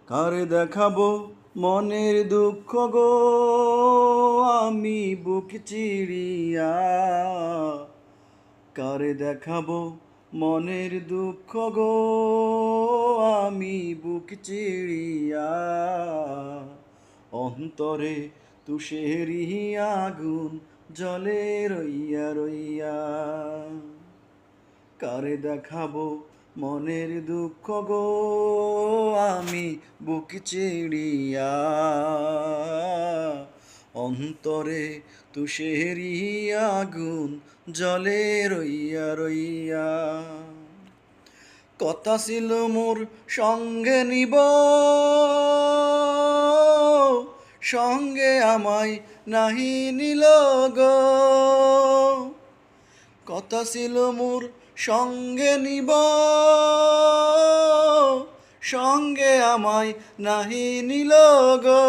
কারে দেখাবো মনের দুঃখ গো, আমি বুক চিরিয়া। কারে দেখাবো মনের দুঃখ গো, আমি বুক চিরিয়া। অন্তরে তুষেরি আগুন জ্বলে রইয়া রইয়া। কারে দেখাবো মনের দুঃখ গো, আমি বুক চিড়িয়া। অন্তরে তুষেরি আগুন জ্বলে রইয়া রইয়া। কথা ছিল মোর সঙ্গে নিব, সঙ্গে আমায় নাহি নিল গো। কথা ছিল মোর সঙ্গে নিব, সঙ্গে আমায় নাহি নিল গো।